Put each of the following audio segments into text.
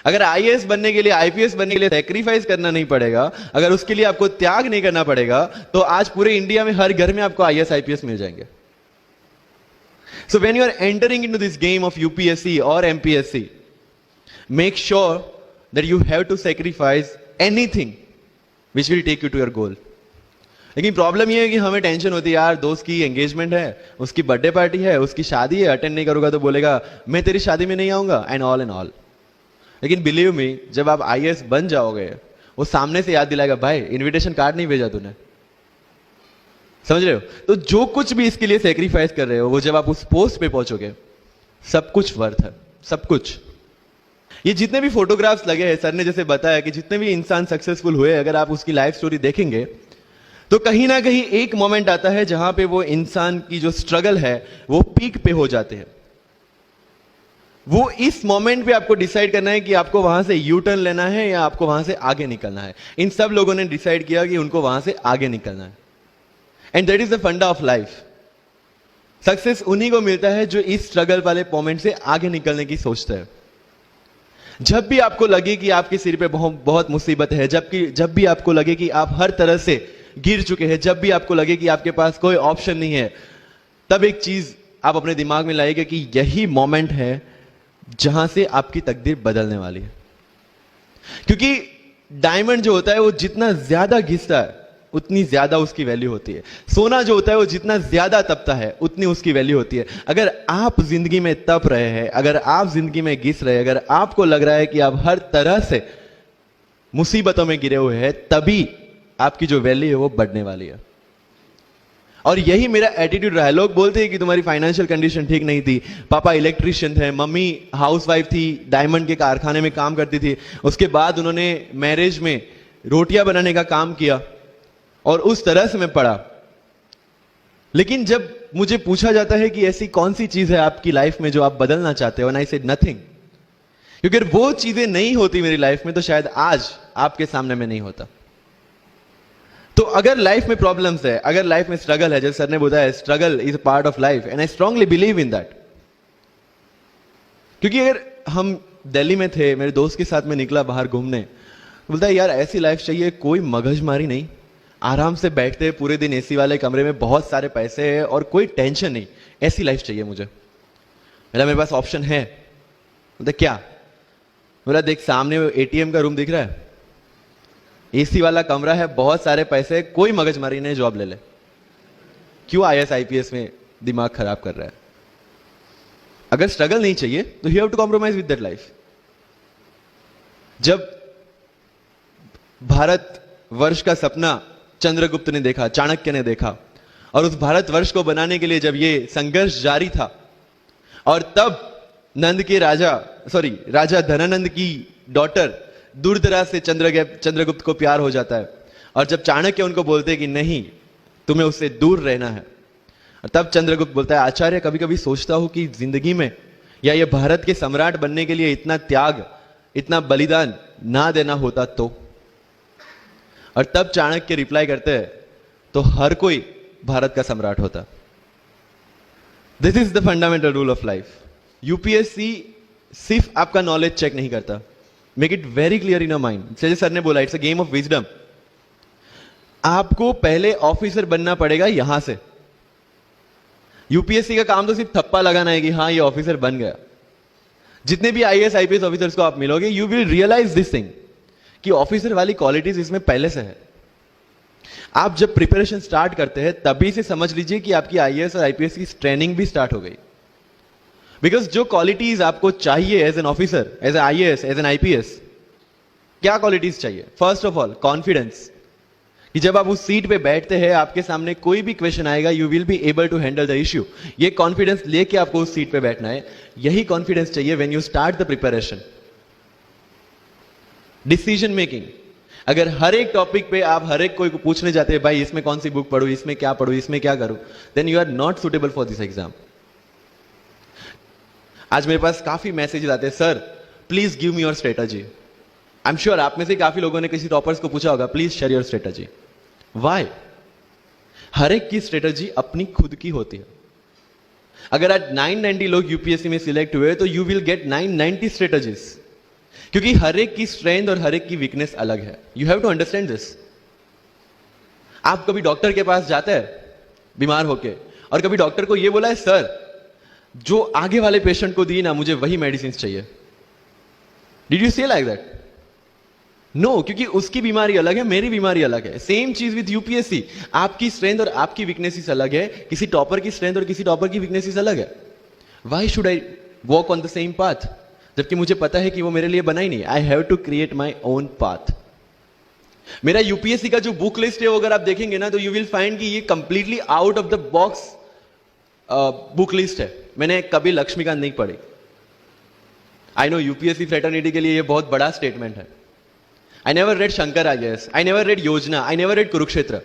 अगर आईएएस बनने के लिए, आईपीएस बनने के लिए सैक्रिफाइस करना नहीं पड़ेगा, अगर उसके लिए आपको त्याग नहीं करना पड़ेगा, तो आज पूरे इंडिया में हर घर में आपको आईएएस आईपीएस मिल जाएंगे. So when you are entering into this game of UPSC or MPSC, make sure that you have to sacrifice anything which will take you to your goal. लेकिन प्रॉब्लम ये है कि हमें टेंशन होती है, यार दोस्त की एंगेजमेंट है, उसकी बर्थडे पार्टी है, उसकी शादी है, अटेंड नहीं करूंगा तो बोलेगा मैं तेरी शादी में नहीं आऊंगा, एंड ऑल. लेकिन बिलीव मी, जब आप आईएएस बन जाओगे, वो सामने से याद दिलाएगा, भाई इनविटेशन कार्ड नहीं भेजा तूने. समझ रहे हो? तो जो कुछ भी इसके लिए सेक्रीफाइस कर रहे हो, वो जब आप उस पोस्ट पे पहुंचोगे, सब कुछ वर्थ है, सब कुछ. ये जितने भी फोटोग्राफ्स लगे हैं, सर ने जैसे बताया कि जितने भी इंसान सक्सेसफुल हुए, अगर आप उसकी लाइफ स्टोरी देखेंगे तो कहीं ना कहीं एक मोमेंट आता है जहां पे वो इंसान की जो स्ट्रगल है वो पीक पे हो जाते हैं. वो इस मोमेंट पे आपको डिसाइड करना है कि आपको वहां से यू टर्न लेना है या आपको वहां से आगे निकलना है. इन सब लोगों ने डिसाइड किया कि उनको वहां से आगे निकलना है. एंड दैट इज द फंडा ऑफ लाइफ. सक्सेस उन्हीं को मिलता है जो इस स्ट्रगल वाले मोमेंट से आगे निकलने की सोचते हैं. जब भी आपको लगे कि आपके सिर पे बहुत मुसीबत है, जब भी आपको लगे कि आप हर तरह से गिर चुके हैं, जब भी आपको लगे कि आपके पास कोई ऑप्शन नहीं है, तब एक चीज आप अपने दिमाग में लाइएगा कि यही मोमेंट है जहां से आपकी तकदीर बदलने वाली है. क्योंकि डायमंड जो होता है वो जितना ज्यादा घिसता है उतनी ज्यादा उसकी वैल्यू होती है. सोना जो होता है वो जितना ज्यादा तपता है उतनी उसकी वैल्यू होती है. अगर आप जिंदगी में तप रहे हैं, अगर आप जिंदगी में घिस रहे हैं, अगर आपको लग रहा है कि आप हर तरह से मुसीबतों में गिरे हुए हैं, तभी आपकी जो वैल्यू है वो बढ़ने वाली है. और यही मेरा एटीट्यूड रहा है. लोग बोलते हैं कि तुम्हारी फाइनेंशियल कंडीशन ठीक नहीं थी, पापा इलेक्ट्रिशियन थे, मम्मी हाउसवाइफ थी, डायमंड के कारखाने में काम करती थी, उसके बाद उन्होंने मैरिज में रोटियां बनाने का काम किया और उस तरह से मैं पढ़ा. लेकिन जब मुझे पूछा जाता है कि ऐसी कौन सी चीज है आपकी लाइफ में जो आप बदलना चाहते हो, एंड आई सेड नथिंग. क्योंकि अगर वो चीजें नहीं होती मेरी लाइफ में तो शायद आज आपके सामने मैं नहीं होता. तो अगर लाइफ में प्रॉब्लम्स है, अगर लाइफ में स्ट्रगल है, जैसे सर ने बताया struggle is a part of life, and I strongly believe in that. क्योंकि अगर हम दिल्ली में थे, मेरे दोस्त के साथ में निकला बाहर घूमने, तो बोलता है यार ऐसी लाइफ चाहिए, कोई मगजमारी नहीं, आराम से बैठते हैं पूरे दिन एसी वाले कमरे में, बहुत सारे पैसे हैं और कोई टेंशन नहीं, ऐसी लाइफ चाहिए मुझे. मेरे पास ऑप्शन है. बोलता क्या? बोला देख सामने एटीएम का रूम दिख रहा है, एसी वाला कमरा है, बहुत सारे पैसे, कोई मगजमारी नहीं, जॉब ले ले. क्यों आईएएस आईपीएस में दिमाग खराब कर रहा है? अगर स्ट्रगल नहीं चाहिए तो you have to compromise with that life. जब भारत वर्ष का सपना चंद्रगुप्त ने देखा, चाणक्य ने देखा, और उस भारत वर्ष को बनाने के लिए जब ये संघर्ष जारी था, और तब नंद के राजा धनानंद की डॉटर दूरदराज से चंद्रगुप्त को प्यार हो जाता है, और जब चाणक्य उनको बोलते हैं कि नहीं तुम्हें उससे दूर रहना है, और तब चंद्रगुप्त बोलता है आचार्य कभी कभी सोचता हूं कि जिंदगी में या ये भारत के सम्राट बनने के लिए इतना त्याग, इतना बलिदान ना देना होता तो. और तब चाणक्य रिप्लाई करते हैं तो हर कोई भारत का सम्राट होता. This is the fundamental rule of life. UPSC सिर्फ आपका नॉलेज चेक नहीं करता. Make it very clear in your mind. जैसे सर ने बोला, it's a game of wisdom. आपको पहले ऑफिसर बनना पड़ेगा यहां से. यूपीएससी का काम तो सिर्फ थप्पा लगाना है कि हाँ ये ऑफिसर बन गया. जितने भी आईएएस आईपीएस ऑफिसर्स को आप मिलोगे, you will realize this thing कि ऑफिसर वाली क्वालिटीज इसमें पहले से है. आप जब प्रिपरेशन स्टार्ट करते हैं तभी से समझ लीजिए कि आपकी आईएएस और आईपीएस की ट्रेनिंग भी स्टार्ट हो गई. बिकॉज जो क्वालिटीज आपको चाहिए as an officer, as an IAS, as an IPS, क्या क्वालिटीज चाहिए? फर्स्ट ऑफ ऑल कॉन्फिडेंस, कि जब आप उस सीट पे बैठते हैं, आपके सामने कोई भी क्वेश्चन आएगा, you will be able to handle the issue. ये कॉन्फिडेंस लेके आपको उस सीट पे बैठना है. यही कॉन्फिडेंस चाहिए when you start the preparation. Decision making, अगर हर एक टॉपिक पे आप हर एक कोई को पूछने जाते हैं भाई इसमें कौन सी बुक पढ़ूं, इसमें क्या पढ़ूं, इसमें क्या करूं, then you are not suitable for this exam. आज मेरे पास काफी मैसेजेस आते हैं, sir please give me your strategy. I am sure आप में से काफी लोगों ने किसी टॉपर्स को पूछा होगा please share your strategy. Why? हर एक की स्ट्रेटजी अपनी खुद की होती है. अगर आज 990 लोग यूपीएससी में सिलेक्ट हुए तो यू विल गेट 990 स्ट्रेटजीज. क्योंकि हर एक की स्ट्रेंथ और हर एक की वीकनेस अलग है. You have to understand this. आप कभी डॉक्टर के पास जाते हैं बीमार होके, और कभी डॉक्टर को यह बोला है, सर जो आगे वाले पेशेंट को दी ना, मुझे वही मेडिसिन चाहिए. डिड यू से लाइक दैट? नो, क्योंकि उसकी बीमारी अलग है, मेरी बीमारी अलग है. सेम चीज विद यूपीएससी. आपकी स्ट्रेंथ और आपकी वीकनेसेस अलग है. किसी टॉपर की स्ट्रेंथ और किसी टॉपर की वीकनेसेस अलग है. Why should I walk on the same path, जबकि मुझे पता है कि वो मेरे लिए बना ही नहीं. I have to create my own path. मेरा यूपीएससी का जो बुक लिस्ट है वो अगर आप देखेंगे ना, तो यू विल फाइंड कि ये completely out of the box book list है. मैंने कभी लक्ष्मीकांत नहीं पढ़ी. आई नो यूपीएससी फ्रेटर्निटी के लिए ये बहुत बड़ा स्टेटमेंट है. I never read Shankar IAS. I never read Yojana. I never read Kurukshetra.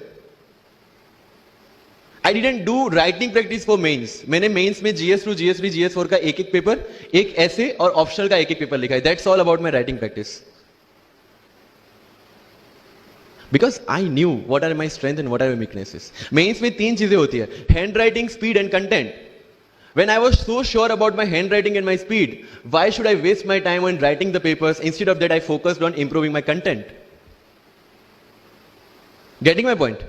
I didn't do writing practice for mains. मैंने मेंस में GS2, GS3, GS4 का एक एक पेपर, एक ऐसे और ऑप्शनल का एक एक पेपर लिखा है. That's all about my writing practice. Because I knew what are my strengths and what are my weaknesses. Mains में तीन चीजें होती है: handwriting, speed and content. When I was so sure about my handwriting and my speed, why should I waste my time on writing the papers? Instead of that, I focused on improving my content. Getting my point?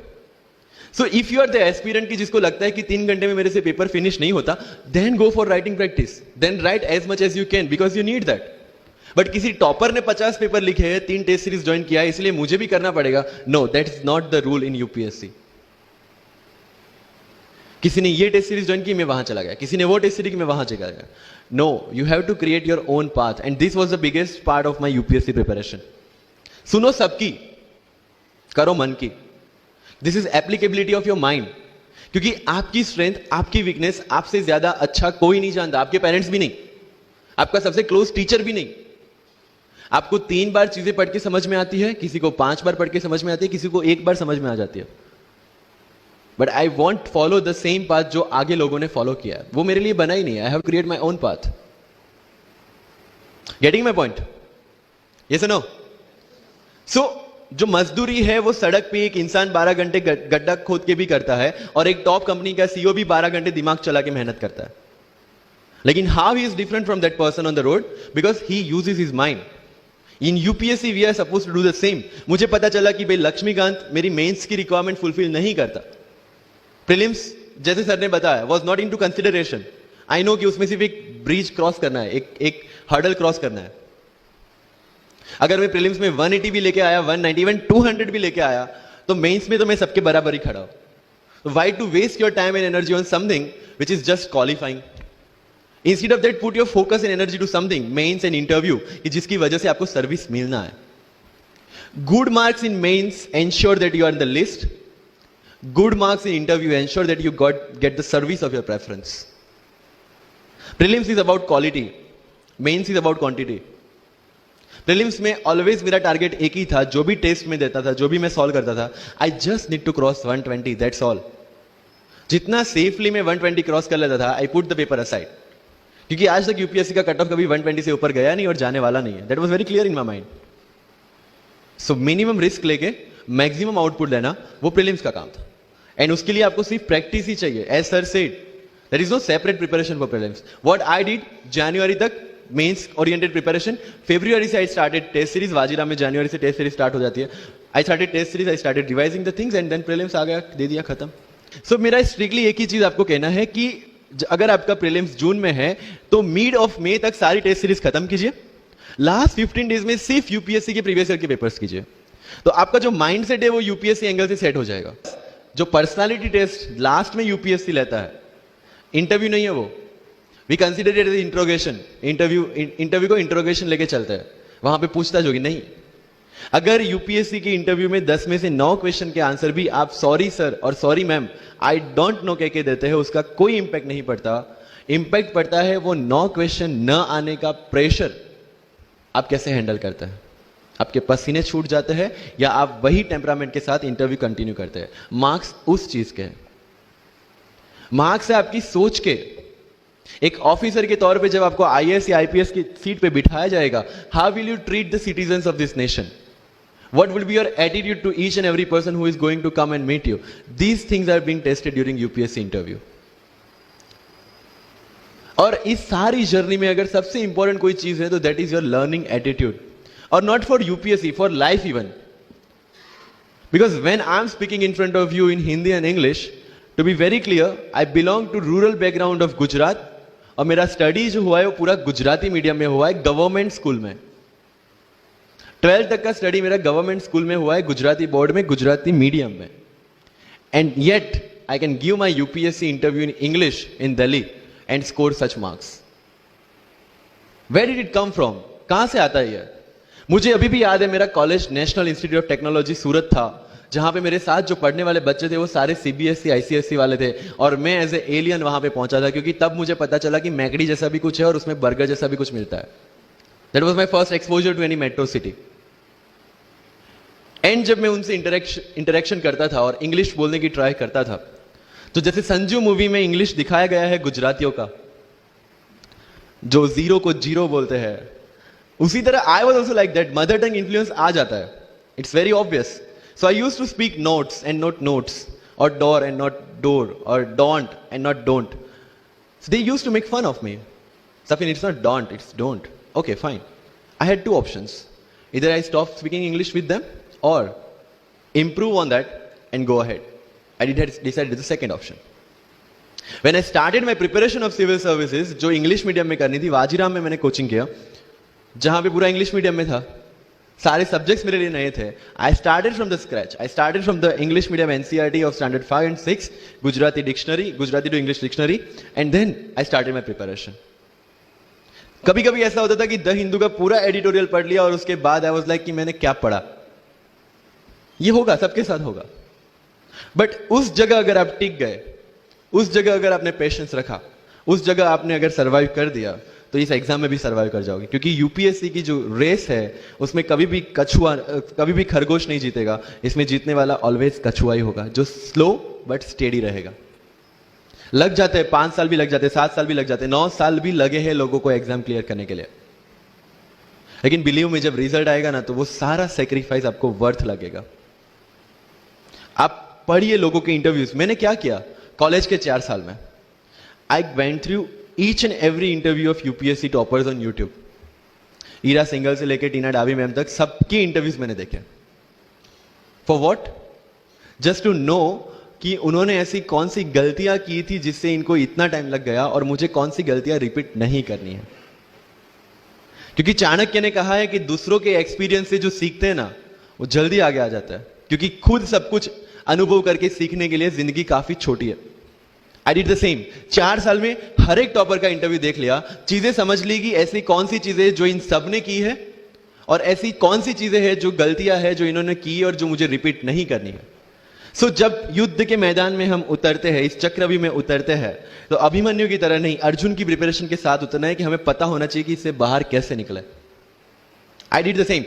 So if you are the aspirant की जिसको लगता है कि 3 घंटे में मेरे से paper finish नहीं होता, then go for writing practice. Then write as much as you can because you need that. But किसी टॉपर ने 50 पेपर लिखे हैं, 3 टेस्ट सीरीज ज्वाइन किया है, इसलिए मुझे भी करना पड़ेगा. No, that's not the rule in UPSC. किसी ने ये टेस्ट सीरीज ज्वाइन की, मैं वहां चला गया. किसी ने वो टेस्ट सीरीज की, मैं वहां चला गया. No, you have to create your own path. And this was the biggest part of my UPSC preparation. सुनो सबकी, करो मन की. This is applicability of your mind. क्योंकि आपकी स्ट्रेंथ, आपकी वीकनेस आपसे ज्यादा अच्छा कोई नहीं जानता. आपके पेरेंट्स भी नहीं, आपका सबसे क्लोज टीचर भी नहीं. आपको 3 बार चीजें पढ़ के समझ में आती है, किसी को 5 बार पढ़ के समझ में आती है, किसी को 1 बार समझ में आ जाती है. But I want follow the same path जो आगे लोगों ने फॉलो किया है. वो मेरे लिए बना ही नहीं है. I have create my own path. Getting my point? Yes और नो? सो जो मजदूरी है वो सड़क पे एक इंसान 12 घंटे गड्ढा खोद के भी करता है, और एक टॉप कंपनी का सीईओ भी 12 घंटे दिमाग चला के मेहनत करता है. लेकिन how he is different from that person on the road? Because he uses his mind. In UPSC we are suppose to do the same. मुझे पता चला कि भाई लक्ष्मीकांत मेरी मेंस की रिक्वायरमेंट फुलफिल नहीं करता. प्रीलिम्स जैसे सर ने बताया was not into consideration. I know कि उसमें सिर्फ एक ब्रिज क्रॉस करना है, एक हर्डल क्रॉस करना है. अगर मैं प्रीलिम्स में 180 भी लेके आया, 190, इवन 200 भी लेके आया, तो मेंस में तो मैं सबके बराबर ही खड़ा हूं. Why to waste your time and energy on something which is just qualifying? Instead of that put your focus and energy to something, mains and interview, जिसकी वजह से आपको सर्विस मिलना है. Good marks in mains ensure that you are in the list. Good marks in interview ensure that you get the service of your preference. Prelims is about quality. Mains is about quantity. Prelims में always मेरा target एक ही था. जो भी test में देता था, जो भी मैं सॉल्व करता था, I just need to cross 120. That's all. जितना सेफली मैं 120 क्रॉस कर लेता था, I put the paper aside. क्योंकि आज तक यूपीएससी का कट ऑफ कभी 120 से ऊपर गया नहीं और जाने वाला नहीं है. That was very clear in my mind. So minimum risk लेके मैक्सिमम आउटपुट देना, वो प्रीलिम्स का काम था. एंड उसके लिए आपको सिर्फ प्रैक्टिस ही चाहिए. As sir said, there is no separate preparation for prelims. What I did, जनवरी तक मेंस ओरिएंटेड प्रिपरेशन. फरवरी से I started test series. Vajiram में जनवरी से टेस्ट सीरीज स्टार्ट हो जाती है. I started test series, I started revising the things and then prelims आ गया, दे दिया, खत्म. सो मेरा स्ट्रिक्टली एक ही चीज आपको कहना है कि अगर आपका प्रीलिम्स जून में है तो मिड ऑफ मई तक सारी टेस्ट सीरीज खत्म कीजिए. लास्ट 15 डेज में सिर्फ यूपीएससी के प्रीवियस ईयर के पेपर्स कीजिए. तो आपका जो माइंड सेट है वो यूपीएससी एंगल से सेट हो जाएगा. जो पर्सनालिटी टेस्ट लास्ट में यूपीएससी लेता है, इंटरव्यू नहीं है वो. We consider it as interrogation. Interview को इंट्रोगेशन लेके चलता है, वहां पे पूछताछ होगी नहीं. अगर यूपीएससी के इंटरव्यू में 10 में से 9 क्वेश्चन के आंसर भी आप सॉरी सर और sorry ma'am, I don't know कह के देते हैं, उसका कोई इंपैक्ट नहीं पड़ता. इंपैक्ट पड़ता है वो 9 क्वेश्चन न आने का प्रेशर आप कैसे हैंडल करते हैं. आपके पसीने छूट जाते हैं या आप वही टेम्परामेंट के साथ इंटरव्यू कंटिन्यू करते हैं. मार्क्स उस चीज के हैं. मार्क्स है आपकी सोच के. एक ऑफिसर के तौर पे जब आपको आईएएस या आईपीएस की सीट पे बिठाया जाएगा, how will you treat the citizens of this nation? What will be your attitude to each and every person who is going to come and meet you? These things are being tested during UPSC interview. और इस सारी journey में अगर सबसे important कोई चीज है तो that is your learning attitude, और not for UPSC, for life even. Because when I am speaking in front of you in Hindi and English, to be very clear, I belong to rural background of Gujarat, और मेरा study जो हुआ है वो पूरा Gujarati medium में हुआ है, गवर्नमेंट स्कूल में. 12th तक का स्टडी मेरा गवर्नमेंट स्कूल में हुआ है, गुजराती बोर्ड में, गुजराती मीडियम में. And yet I can give my UPSC interview in English in Delhi and score such marks. Where did it come from? कहां से आता है ये? मुझे अभी भी याद है, मेरा college national institute of technology Surat था, जहां पे मेरे साथ जो पढ़ने वाले बच्चे थे वो सारे सीबीएसई आईसीएसई वाले थे, और मैं एज ए एलियन वहां पे पहुंचा था, क्योंकि तब मुझे पता चला कि मैकडी जैसा भी कुछ है और उसमें बर्गर जैसा भी कुछ मिलता है. That was my first exposure to any metro city. And जब मैं उनसे इंटरेक्शन करता था और इंग्लिश बोलने की ट्राई करता था, तो जैसे संजू मूवी में इंग्लिश दिखाया गया है गुजरातियों का, जो जीरो को जीरो बोलते हैं, उसी तरह I was also like that. Mother tongue influence आ जाता है, it's very obvious. So I use to speak notes and not notes, और डोर एंड नॉट डोर, और don't and not don't. So they used to make fun of me. Safin, it's not don't, it's don't. Okay, fine. I had two options. Either I stop speaking English with them or improve on that and go ahead. I decided the second option. When I started my preparation of civil services, जो English medium में करनी थी, वाजीराम में मैंने coaching किया, जहां पे पूरा इंग्लिश मीडियम में था, सारे सब्जेक्ट्स मेरे लिए नए थे. I started from the scratch. I started from the English medium NCERT of standard 5 and 6, Gujarati dictionary, Gujarati to English dictionary, and then I started my preparation. कभी कभी ऐसा होता था कि द हिंदू का पूरा एडिटोरियल पढ़ लिया और उसके बाद आई वाज लाइक कि मैंने क्या पढ़ा. ये होगा, सबके साथ होगा. बट उस जगह अगर आप टिक गए, उस जगह अगर आपने पेशेंस रखा, उस जगह आपने अगर सर्वाइव कर दिया, तो इस एग्जाम में भी सर्वाइव कर जाओगे. क्योंकि यूपीएससी की जो रेस है उसमें कभी भी कछुआ, कभी भी खरगोश नहीं जीतेगा. इसमें जीतने वाला ऑलवेज कछुआ ही होगा, जो स्लो बट स्टेडी रहेगा. लग जाते हैं 5 साल भी लग जाते हैं, 7 साल भी लग जाते हैं, 9 साल भी लगे हैं लोगों को एग्जाम क्लियर करने के लिए. लेकिन बिलीव में जब रिजल्ट आएगा ना, तो वो सारा सेक्रीफाइस आपको वर्थ लगेगा. आप पढ़िए लोगों के इंटरव्यूज. मैंने क्या किया कॉलेज के 4 साल में? I went through each and every interview of UPSC toppers on YouTube. Ira Singhal से लेकर टीना डाबी मैम तक सबके इंटरव्यूज मैंने देखे. For what? Just to know कि उन्होंने ऐसी कौन सी गलतियां की थी जिससे इनको इतना टाइम लग गया, और मुझे कौन सी गलतियां रिपीट नहीं करनी है. क्योंकि चाणक्य ने कहा है कि दूसरों के एक्सपीरियंस से जो सीखते हैं ना, वो जल्दी आगे आ जाता है. क्योंकि खुद सब कुछ अनुभव करके सीखने के लिए जिंदगी काफी छोटी है. I did the same. 4 साल में हर एक टॉपर का इंटरव्यू देख लिया, चीजें समझ ली कि ऐसी कौन सी चीजें जो इन सब ने की है, और ऐसी कौन सी चीजें हैं जो गलतियां हैं जो इन्होंने की और जो मुझे रिपीट नहीं करनी है. सो जब युद्ध के मैदान में हम उतरते हैं, इस चक्रव्यूह में उतरते हैं, तो अभिमन्यु की तरह नहीं, अर्जुन की प्रिपरेशन के साथ उतरना है कि हमें पता होना चाहिए कि इससे बाहर कैसे निकले. I did the same.